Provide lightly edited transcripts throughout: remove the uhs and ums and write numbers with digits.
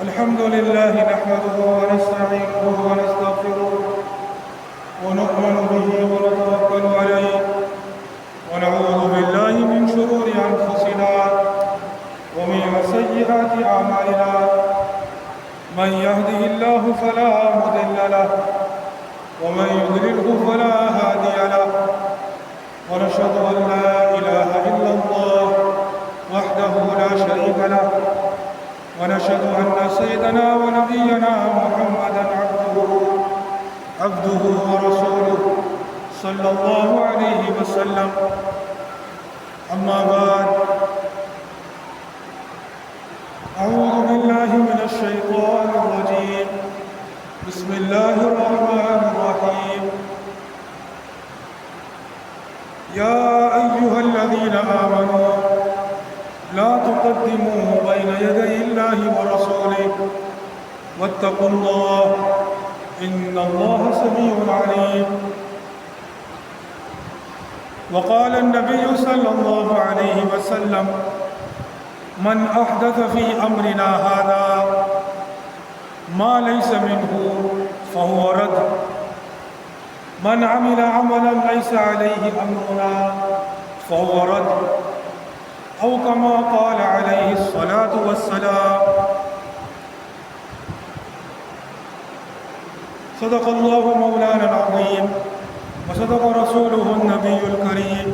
الحمد لله نحمده ونستعينه ونستغفره ونؤمن به ونتوكل عليه ونعوذ بالله من شرور أنفسنا ومن سيئات أعمالنا من يهده الله فلا مضل له ومن يضلله فلا هادي له ونشهد أن لا إله إلا الله وحده لا شريك له ونشهد أن سيدنا ونبينا محمدا عبده ورسوله صلى الله عليه وسلم. أما بعد، أعوذ بالله من الشيطان الرجيم. بسم الله الرحمن الرحيم. يا أيها الذين آمنوا لا تقدموا بين يدي الله ورسوله واتقوا الله إن الله سميع عليم. وقال النبي صلى الله عليه وسلم: من أحدث في أمرنا هذا ما ليس منه فهو رد. من عمل عملا ليس عليه أمرنا فهو رد، أو كما قال عليه الصلاة والسلام. صدق الله مولانا العظيم وصدق رسوله النبي الكريم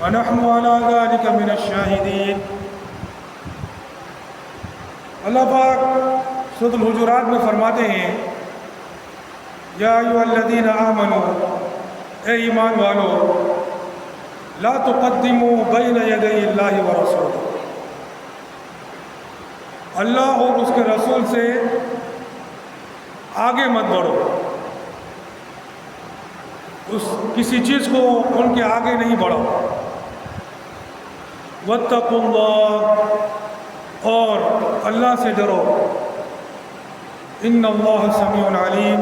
ونحن على ذلك من الشاهدين. اللہ پاک سورۃ الحجرات میں فرماتے ہیں: یا ایھا الذین آمنوا، اے ایمان والو، لا تقدموا بین یدی اللہ ورسولہ، اللہ اور اس کے رسول سے آگے مت بڑھو، کسی چیز کو ان کے آگے نہیں بڑھو. واتقوا اللہ، اور اللہ سے ڈرو. ان اللہ سمیع علیم،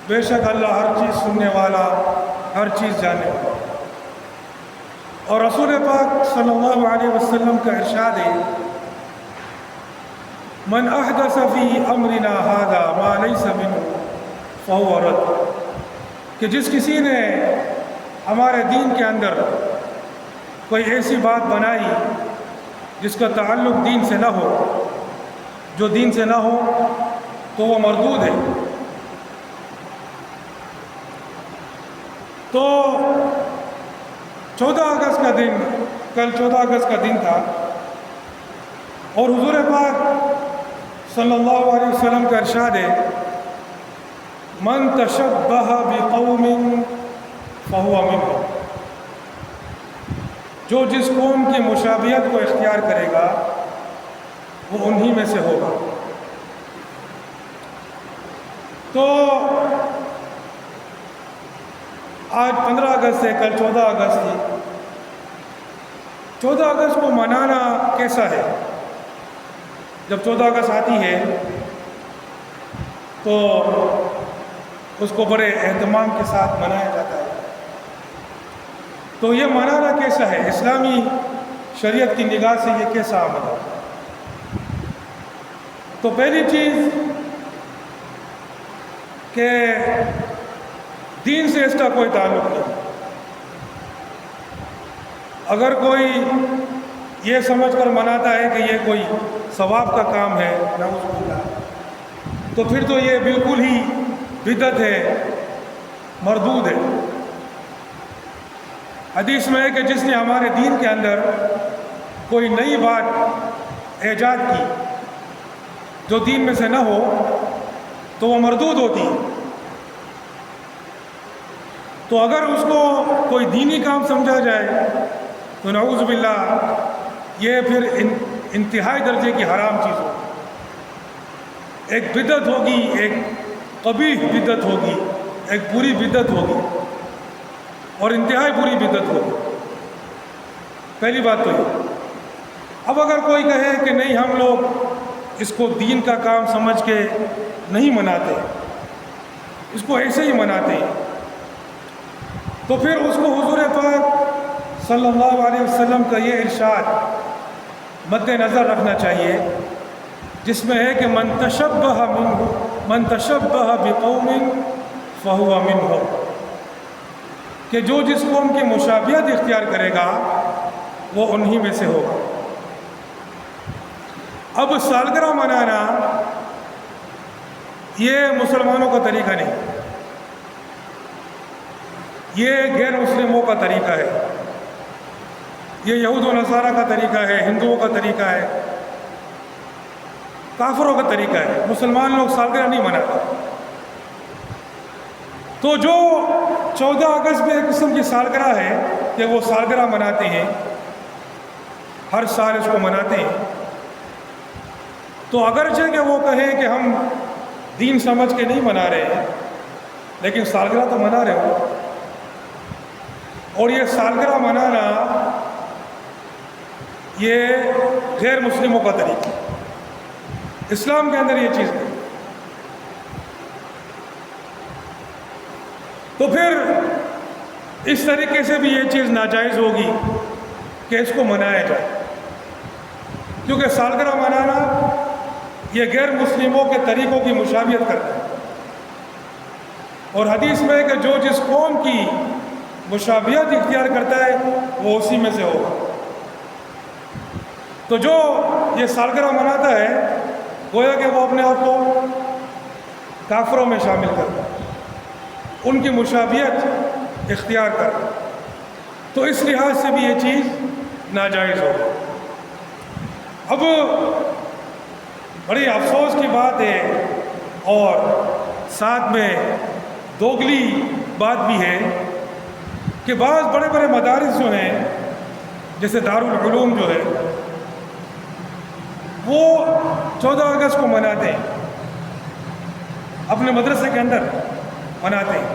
بے شک اللہ ہر چیز سننے والا، ہر چیز جاننے والا. اور رسول پاک صلی اللہ علیہ وسلم کا ارشاد ہے: من احدث فی امرنا ھذا ما لیس منہ فہو رد، کہ جس کسی نے ہمارے دین کے اندر کوئی ایسی بات بنائی جس کا تعلق دین سے نہ ہو، جو دین سے نہ ہو تو وہ مردود ہے. تو 14 اگست کا دن، کل 14 اگست کا دن تھا، اور حضور پاک صلی اللہ علیہ وسلم کا ارشاد ہے: من تشبہ بقوم فہو منہم، جو جس قوم کی مشابہت کو اختیار کرے گا وہ انہی میں سے ہوگا. تو آج 15 اگست ہے، کل 14 اگست تھی. 14 اگست کو منانا کیسا ہے؟ جب 14 اگست آتی ہے تو اس کو بڑے اہتمام کے ساتھ منایا جاتا ہے. تو یہ منانا کیسا ہے؟ اسلامی شریعت کی نگاہ سے یہ کیسا عمل ہے؟ تو پہلی چیز کہ دین سے اس کا کوئی تعلق نہیں. اگر کوئی یہ سمجھ کر مناتا ہے کہ یہ کوئی ثواب کا کام ہے، نعوذ باللہ، تو پھر تو یہ بالکل ہی بدعت ہے، مردود ہے. حدیث میں ہے کہ جس نے ہمارے دین کے اندر کوئی نئی بات ایجاد کی جو دین میں سے نہ ہو تو وہ مردود ہوتی ہے. تو اگر اس کو کوئی دینی کام سمجھا جائے تو نعوذ باللہ یہ پھر انتہائی درجے کی حرام چیز ہوگی. ایک بدعت ہوگی، ایک قبیح بدعت ہوگی، ایک بری بدعت ہوگی، اور انتہائی بری بدعت ہوگی. پہلی بات تو یہ. اب اگر کوئی کہے کہ نہیں، ہم لوگ اس کو دین کا کام سمجھ کے نہیں مناتے، اس کو ایسے ہی مناتے ہیں، تو پھر اس کو حضور پاک صلی اللہ علیہ وسلم کا یہ ارشاد مد نظر رکھنا چاہیے جس میں ہے کہ من تشبہ بقوم فہو منہم، کہ جو جس قوم کی مشابہت اختیار کرے گا وہ انہی میں سے ہوگا۔ اب سالگرہ منانا یہ مسلمانوں کا طریقہ نہیں، یہ غیر مسلموں کا طریقہ ہے، یہ یہود و نصارہ کا طریقہ ہے، ہندوؤں کا طریقہ ہے، کافروں کا طریقہ ہے۔ مسلمان لوگ سالگرہ نہیں مناتے۔ تو جو 14 اگست میں ایک قسم کی سالگرہ ہے کہ وہ سالگرہ مناتے ہیں، ہر سال اس کو مناتے ہیں، تو اگرچہ کہ وہ کہیں کہ ہم دین سمجھ کے نہیں منا رہے ہیں، لیکن سالگرہ تو منا رہے ہو، اور یہ سالگرہ منانا یہ غیر مسلموں کا طریقہ ہے، اسلام کے اندر یہ چیز نہیں۔ تو پھر اس طریقے سے بھی یہ چیز ناجائز ہوگی کہ اس کو منایا جائے، کیونکہ سالگرہ منانا یہ غیر مسلموں کے طریقوں کی مشابہت کرتا ہے، اور حدیث میں ہے کہ جو جس قوم کی مشابہت اختیار کرتا ہے وہ اسی میں سے ہوگا۔ تو جو یہ سالگرہ مناتا ہے گویا کہ وہ اپنے آپ کو کافروں میں شامل کرتا ہے، ان کی مشابہت اختیار کرتا ہے، تو اس لحاظ سے بھی یہ چیز ناجائز ہوگا۔ اب بڑی افسوس کی بات ہے اور ساتھ میں دوگلی بات بھی ہے کہ بعض بڑے بڑے مدارس جو ہیں، جیسے دارالعلوم جو ہے، وہ 14 اگست کو مناتے ہیں، اپنے مدرسے کے اندر مناتے ہیں،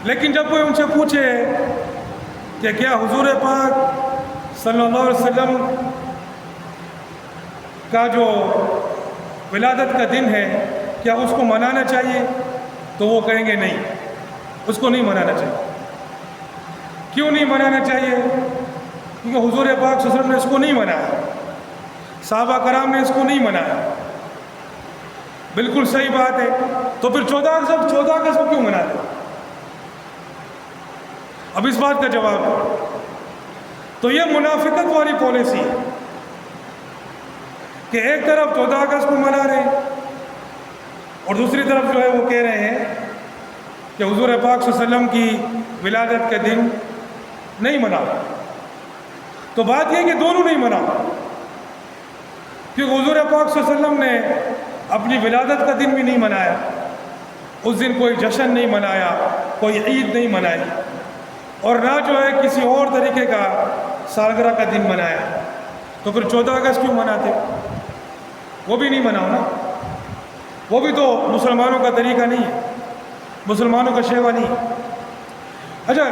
لیکن جب کوئی ان سے پوچھے کہ کیا حضور پاک صلی اللہ علیہ وسلم کا جو ولادت کا دن ہے کیا اس کو منانا چاہیے، تو وہ کہیں گے نہیں، اس کو نہیں منانا چاہیے۔ کیوں نہیں منانا چاہیے؟ کیونکہ حضور پاک صلی اللہ علیہ وسلم نے اس کو نہیں منایا، صحابہ کرام نے اس کو نہیں منایا۔ بالکل صحیح بات ہے، تو پھر 14 اگست کو کیوں مناتے؟ اب اس بات کا جواب ہے، تو یہ منافقت والی پالیسی ہے کہ ایک طرف 14 اگست کو منا رہے ہیں اور دوسری طرف جو ہے وہ کہہ رہے ہیں کہ حضور پاک صلی اللہ علیہ وسلم کی ولادت کے دن نہیں مناؤ۔ تو بات یہ ہے کہ دونوں نہیں مناؤ، کیونکہ حضور پاک صلی اللہ علیہ وسلم نے اپنی ولادت کا دن بھی نہیں منایا، اس دن کوئی جشن نہیں منایا، کوئی عید نہیں منائی، اور نہ جو ہے کسی اور طریقے کا سالگرہ کا دن منایا، تو پھر 14 اگست کیوں مناتے؟ وہ بھی نہیں مناؤ نا، وہ بھی تو مسلمانوں کا طریقہ نہیں ہے، مسلمانوں کا شیوا نہیں۔ اچھا،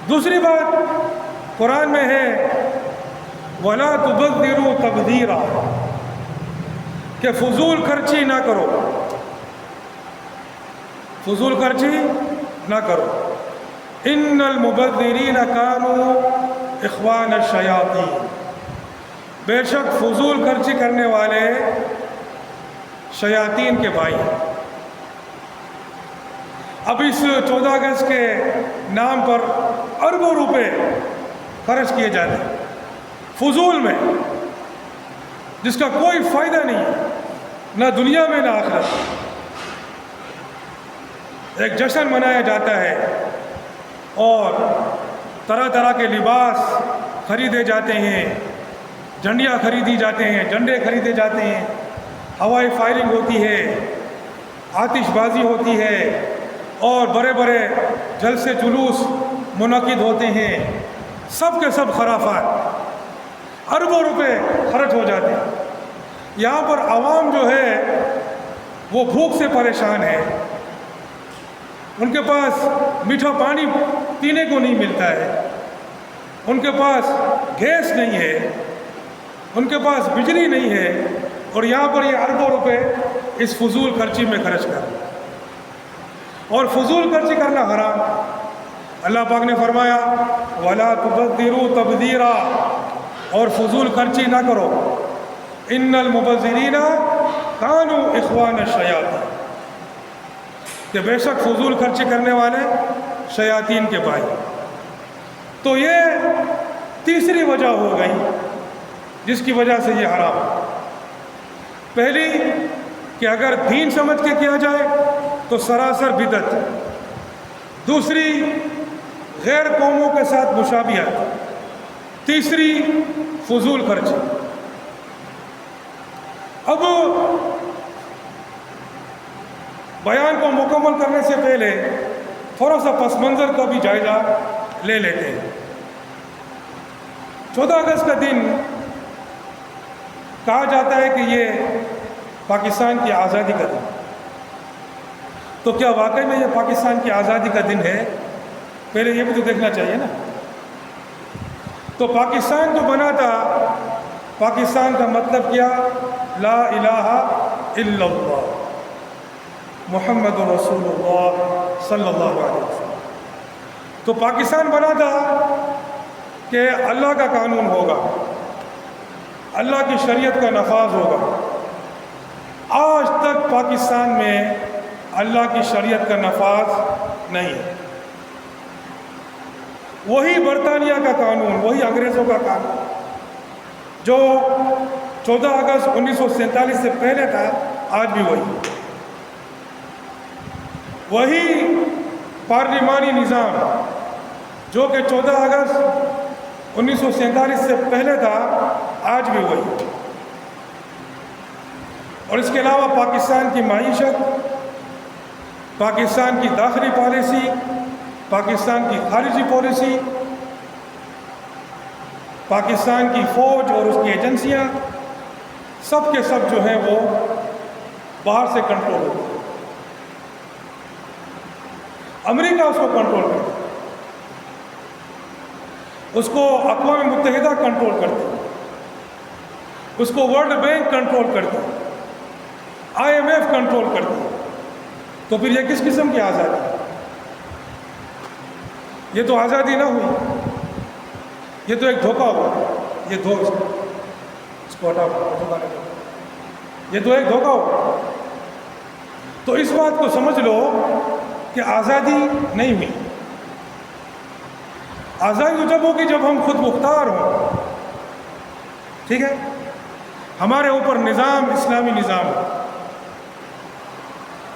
دوسری بات قرآن میں ہے وَلَا تُبَذِّرُوا تَبْذِيرًا، کہ فضول خرچی نہ کرو، فضول خرچی نہ کرو۔ ان المبذرین کانوا اخوان الشیاطین، بے شک فضول خرچی کرنے والے شیاطین کے بھائی ہیں۔ اب اس 14 اگست کے نام پر اربوں روپے خرچ کیے جاتے ہیں فضول میں، جس کا کوئی فائدہ نہیں ہے، نہ دنیا میں نہ آخرت۔ ایک جشن منایا جاتا ہے اور طرح طرح کے لباس خریدے جاتے ہیں، جھنڈیاں خریدی جاتے ہیں، جھنڈے خریدے جاتے ہیں، ہوائی فائرنگ ہوتی ہے، آتش بازی ہوتی ہے، اور بڑے بڑے جلسے جلوس منعقد ہوتے ہیں، سب کے سب خرافات، اربوں روپے خرچ ہو جاتے ہیں۔ یہاں پر عوام جو ہے وہ بھوک سے پریشان ہے، ان کے پاس میٹھا پانی پینے کو نہیں ملتا ہے، ان کے پاس گیس نہیں ہے، ان کے پاس بجلی نہیں ہے، اور یہاں پر یہ اربوں روپے اس فضول خرچی میں خرچ کر، اور فضول خرچی کرنا حرام۔ اللہ پاک نے فرمایا وَلَا تُبَذِّرُوا تَبْذِيرًا، اور فضول خرچی نہ کرو، ان المبذرین کانوا اخوان الشیاطین، کہ بے شک فضول خرچی کرنے والے شیاطین کے بھائی۔ تو یہ تیسری وجہ ہو گئی جس کی وجہ سے یہ حرام ہے۔ پہلی کہ اگر دین سمجھ کے کیا جائے تو سراسر بدعت، دوسری غیر قوموں کے ساتھ مشابہت، تیسری فضول خرچی۔ اب بیان کو مکمل کرنے سے پہلے تھوڑا سا پس منظر کا بھی جائزہ لے لیتے ہیں۔ 14 اگست کا دن کہا جاتا ہے کہ یہ پاکستان کی آزادی کا دن۔ تو کیا واقعی میں یہ پاکستان کی آزادی کا دن ہے؟ پہلے یہ بھی تو دیکھنا چاہیے نا۔ تو پاکستان جو بنا تھا، پاکستان کا مطلب کیا؟ لا الہ الا اللہ محمد رسول اللہ صلی اللہ علیہ وسلم۔ تو پاکستان بنا تھا کہ اللہ کا قانون ہوگا، اللہ کی شریعت کا نفاذ ہوگا۔ آج تک پاکستان میں اللہ کی شریعت کا نفاذ نہیں ہے۔ وہی برطانیہ کا قانون، وہی انگریزوں کا قانون جو 14 اگست 1947 سے پہلے تھا، آج بھی وہی پارلیمانی نظام جو کہ 14 اگست 1947 سے پہلے تھا، آج بھی وہی۔ اور اس کے علاوہ پاکستان کی معیشت، پاکستان کی داخلی پالیسی، پاکستان کی خارجی پالیسی، پاکستان کی فوج اور اس کی ایجنسیاں، سب کے سب جو ہیں وہ باہر سے کنٹرول ہوتے ہیں۔ امریکہ اس کو کنٹرول کرتا ہے، اس کو اقوام متحدہ کنٹرول کرتی ہے، اس کو ورلڈ بینک کنٹرول کرتی ہے، IMF کنٹرول کرتی ہے۔ تو پھر یہ کس قسم کی آزادی؟ یہ تو آزادی نہ ہوئی، یہ تو ایک دھوکہ ہوا۔ یہ اس کو ہٹاؤ، یہ تو ایک دھوکہ ہوا۔ تو اس بات کو سمجھ لو کہ آزادی نہیں ہوئی۔ آزادی تو جب ہوگی جب ہم خود مختار ہوں، ٹھیک ہے، ہمارے اوپر نظام اسلامی نظام ہے،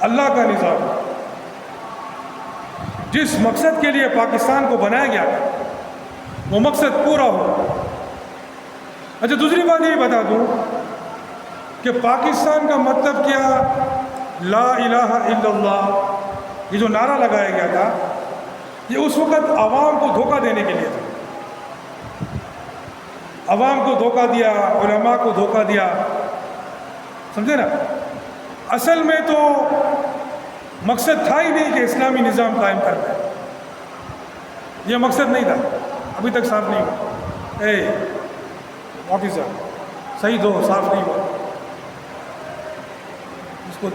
اللہ کا نظام ہے، جس مقصد کے لیے پاکستان کو بنایا گیا وہ مقصد پورا ہو۔ اچھا، دوسری بات یہ بتا دوں کہ پاکستان کا مطلب کیا؟ لا الہ الا اللہ، یہ جو نعرہ لگایا گیا تھا، یہ اس وقت عوام کو دھوکہ دینے کے لیے تھا۔ عوام کو دھوکہ دیا، علماء کو دھوکہ دیا، سمجھے نا؟ اصل میں تو مقصد تھا ہی نہیں کہ اسلامی نظام قائم کرنا ہے، یہ مقصد نہیں تھا۔ ابھی تک صاف نہیں ہوا، واپس جا، صحیح دو، صاف نہیں ہوا،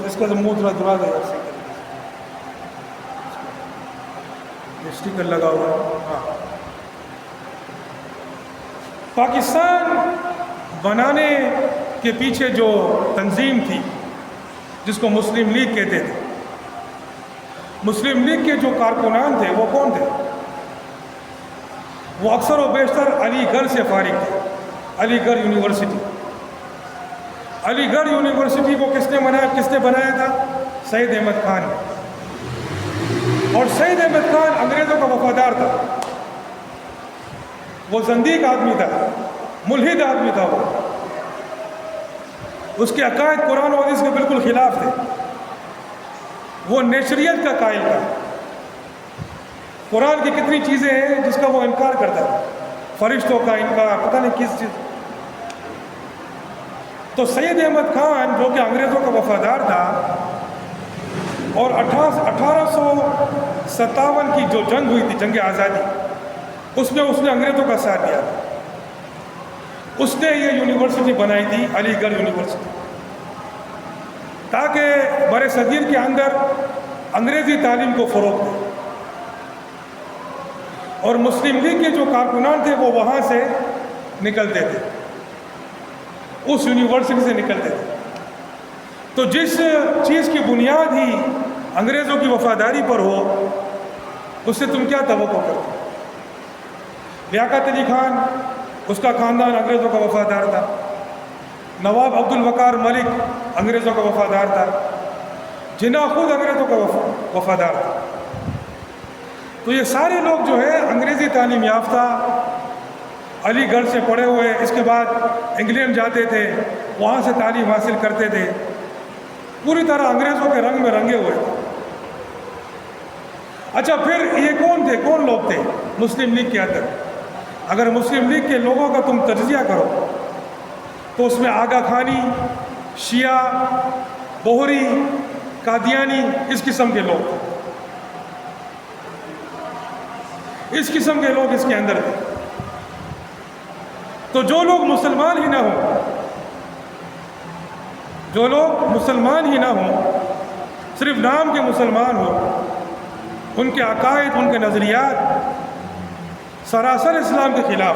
اس کا منہ تھوڑا دبا دے، اسٹیکر لگا ہوا ہے۔ ہاں، پاکستان بنانے کے پیچھے جو تنظیم تھی جس کو مسلم لیگ کہتے تھے، مسلم لیگ کے جو کارکنان تھے وہ کون تھے؟ وہ اکثر و بیشتر علی گڑھ سے فارغ تھے، علی گڑھ یونیورسٹی۔ علی گڑھ یونیورسٹی کو کس نے بنایا تھا؟ سید احمد خان نے۔ اور سید احمد خان انگریزوں کا وفادار تھا، وہ زندیق آدمی تھا، ملحد آدمی تھا، وہ اس کے عقائد قرآن و حدیث کے بالکل خلاف تھے، وہ نیچریت کا قائل تھا۔ قرآن کی کتنی چیزیں ہیں جس کا وہ انکار کرتا تھا، فرشتوں کا انکار، پتہ نہیں کس چیز۔ تو سید احمد خان جو کہ انگریزوں کا وفادار تھا، اور 1857 کی جو جنگ ہوئی تھی، جنگ آزادی، اس میں اس نے انگریزوں کا ساتھ دیا تھا۔ اس نے یہ یونیورسٹی بنائی تھی، علی گڑھ یونیورسٹی، تاکہ بر صغیر کے اندر انگریزی تعلیم کو فروغ دے، اور مسلم لیگ کے جو کارکنان تھے وہ وہاں سے نکلتے تھے۔ اس یونیورسٹی سے نکلتے تھے. تو جس چیز کی بنیاد ہی انگریزوں کی وفاداری پر ہو اس سے تم کیا توقع کرتے؟ لیاقت علی خان، اس کا خاندان انگریزوں کا وفادار تھا. نواب عبد الوقار ملک انگریزوں کا وفادار تھا. جناح خود انگریزوں کا وفادار تھا. تو یہ سارے لوگ جو ہے انگریزی تعلیم یافتہ، علی گڑھ سے پڑھے ہوئے، اس کے بعد انگلینڈ جاتے تھے، وہاں سے تعلیم حاصل کرتے تھے، پوری طرح انگریزوں کے رنگ میں رنگے ہوئے تھے. اچھا، پھر یہ کون تھے، کون لوگ تھے مسلم لیگ کے اندر؟ اگر مسلم لیگ کے لوگوں کا تم تجزیہ کرو تو اس میں آغا خانی، شیعہ، بوہری، قادیانی، اس قسم کے لوگ تھے. اس قسم کے لوگ اس کے اندر تھے. تو جو لوگ مسلمان ہی نہ ہوں، جو لوگ مسلمان ہی نہ ہوں، صرف نام کے مسلمان ہوں، ان کے عقائد، ان کے نظریات سراسر اسلام کے خلاف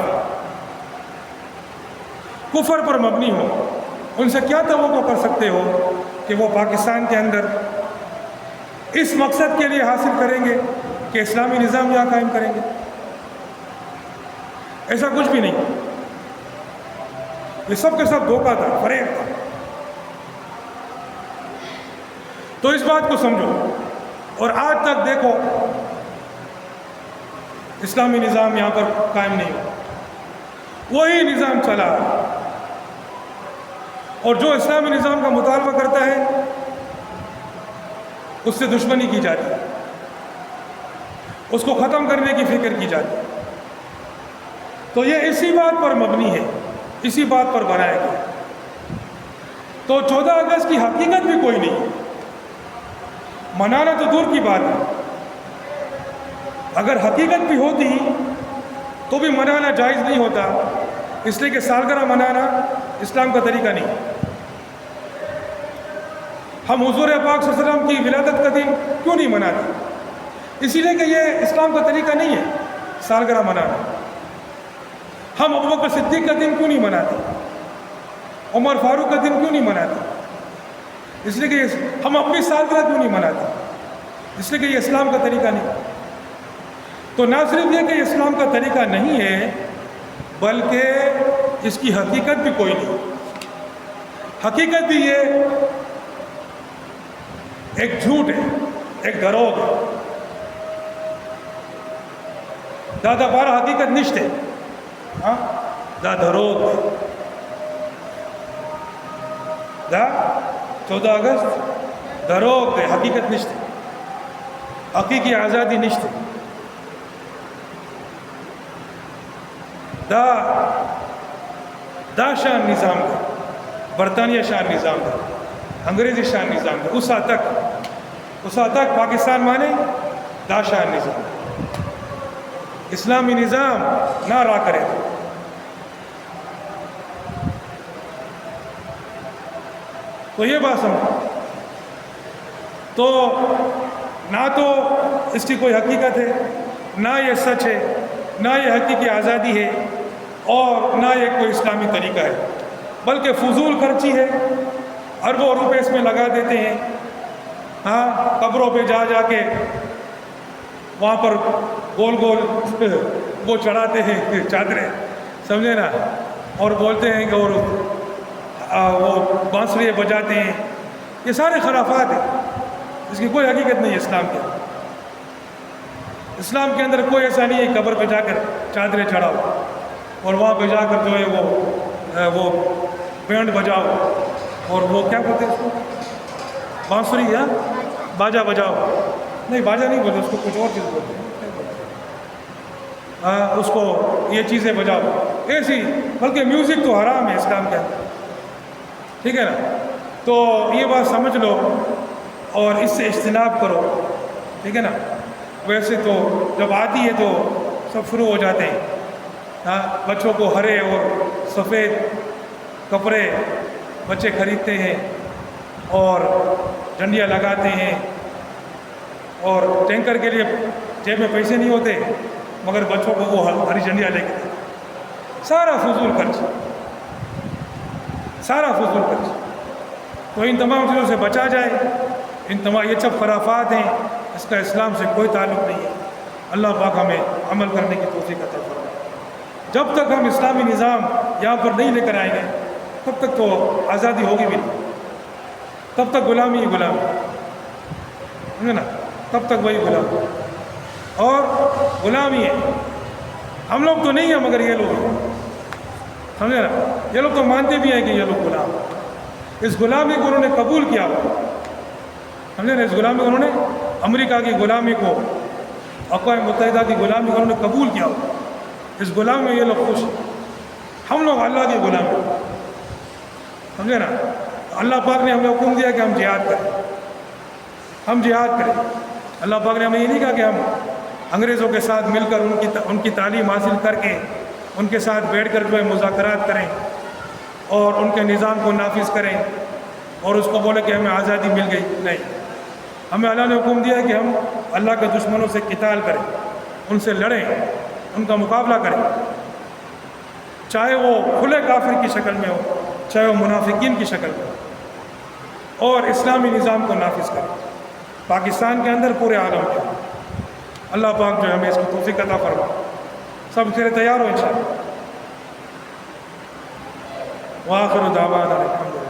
کفر پر مبنی ہوں، ان سے کیا توقع کر سکتے ہو کہ وہ پاکستان کے اندر اس مقصد کے لیے حاصل کریں گے کہ اسلامی نظام یہاں قائم کریں گے؟ ایسا کچھ بھی نہیں. یہ سب کے سب دھوکہ تھا، فریب تھا. تو اس بات کو سمجھو. اور آج تک دیکھو اسلامی نظام یہاں پر قائم نہیں ہوا، وہی نظام چلا. اور جو اسلامی نظام کا مطالبہ کرتا ہے اس سے دشمنی کی جاتی ہے، اس کو ختم کرنے کی فکر کی جاتی ہے. تو یہ اسی بات پر مبنی ہے، اسی بات پر بنایا گیا. تو 14 اگست کی حقیقت بھی کوئی نہیں، منانا تو دور کی بات ہے. اگر حقیقت بھی ہوتی تو بھی منانا جائز نہیں ہوتا، اس لیے کہ سالگرہ منانا اسلام کا طریقہ نہیں. ہم حضور پاک صلی اللہ علیہ وسلم کی ولادت کا دن کیوں نہیں مناتے؟ اسی لیے کہ یہ اسلام کا طریقہ نہیں ہے سالگرہ منانا. ہم ابوبکر صدیق کا دن کیوں نہیں مناتے؟ عمر فاروق کا دن کیوں نہیں مناتے؟ اس لیے کہ ہم اپنی سالگرہ کیوں نہیں مناتے؟ اس لیے کہ یہ اسلام کا طریقہ نہیں. تو نہ صرف یہ کہ اسلام کا طریقہ نہیں ہے، بلکہ اس کی حقیقت بھی کوئی نہیں. حقیقت بھی یہ ایک جھوٹ ہے، ایک دروغ ہے. دادا بارہ حقیقت نشتے، ہاں دا دروغ ہے. دا 14 اگست دروغ ہے، حقیقت نشتے، حقیقی آزادی نشتے. دا شان نظام ہے، برطانیہ شان نظام ہے، انگریزی شان نظام ہے. اس حد تک پاکستان مانے دا شان نظام، اسلامی نظام نہ را کرے. تو یہ بات سمجھو. تو نہ تو اس کی کوئی حقیقت ہے، نہ یہ سچ ہے، نہ یہ حقیقی آزادی ہے، اور نہ یہ کوئی اسلامی طریقہ ہے، بلکہ فضول خرچی ہے. اربوں روپے اس میں لگا دیتے ہیں. ہاں، قبروں پہ جا کے وہاں پر گول گول وہ چڑھاتے ہیں چادریں، سمجھے نا، اور بولتے ہیں کہ اور وہ بانسریے بجاتے ہیں. یہ سارے خرافات ہیں، اس کی کوئی حقیقت نہیں ہے اسلام کے. اسلام کے اندر کوئی ایسا نہیں ہے قبر پہ جا کر چادریں چڑھاؤ اور وہاں پہ جا کر جو ہے وہ بینڈ بجاؤ اور وہ کیا کہتے ہیں اس کو، بانسری یا باجا بجاؤ. نہیں، باجا نہیں بولتے اس کو، کچھ اور چیز بولتے ہیں. اس کو یہ چیزیں بجاؤ ایسی، بلکہ میوزک تو حرام ہے اسلام کے اندر. ٹھیک ہے نا. تو یہ بات سمجھ لو اور اس سے اجتناب کرو. ٹھیک ہے نا. ویسے تو جب آتی ہے تو سب شروع ہو جاتے ہیں. ہاں، بچوں کو ہرے اور سفید کپڑے بچے خریدتے ہیں اور جھنڈیاں لگاتے ہیں، اور ٹینکر کے لیے جیب میں پیسے نہیں ہوتے مگر بچوں کو وہ ہری جھنڈیاں لے کے دیتے. سارا فضول خرچ، سارا فضول خرچ. تو ان تمام چیزوں سے بچا جائے. ان تمام یہ سب خرافات ہیں, اس کا اسلام سے کوئی تعلق نہیں ہے. اللہ پاک ہمیں عمل کرنے کی توفیق عطا فرمائے. جب تک ہم اسلامی نظام یہاں پر نہیں لے کر آئیں گے تب تک تو آزادی ہوگی بھی نہیں. تب تک غلامی ہی غلامی, سمجھے نا, تب تک وہی غلامی اور غلامی ہے. ہم لوگ تو نہیں ہیں مگر یہ لوگ ہیں, سمجھے نا. یہ لوگ تو مانتے بھی ہیں کہ یہ لوگ غلام. اس غلامی کو انہوں نے قبول کیا ہوا, سمجھے نا. اس غلامی کو انہوں نے, امریکہ کی غلامی کو, اقوام متحدہ کی غلامی کو انہوں نے قبول کیا ہوا. اس غلامی میں یہ لوگ خوش ہیں. ہم لوگ اللہ کی غلام ہیں, سمجھے نا. اللہ پاک نے ہمیں حکم دیا کہ ہم جہاد کریں, ہم جہاد کریں. اللہ پاک نے ہمیں یہ نہیں کہا کہ ہم انگریزوں کے ساتھ مل کر ان کی تعلیم حاصل کر کے ان کے ساتھ بیٹھ کر جو ہے مذاکرات کریں اور ان کے نظام کو نافذ کریں اور اس کو بولے کہ ہمیں آزادی مل گئی. نہیں, ہمیں اللہ نے حکم دیا کہ ہم اللہ کے دشمنوں سے قتال کریں, ان سے لڑیں, ان کا مقابلہ کریں, چاہے وہ کھلے کافر کی شکل میں ہو, چاہے وہ منافقین کی شکل میں ہو, اور اسلامی نظام کو نافذ کریں پاکستان کے اندر, پورے عالم میں. اللہ پاک جو ہے ہمیں اس کی توفیق عطا فرمائے. سب کے لیے تیار ہو انشاءاللہ. وآخر دعوانا الحمدللہ.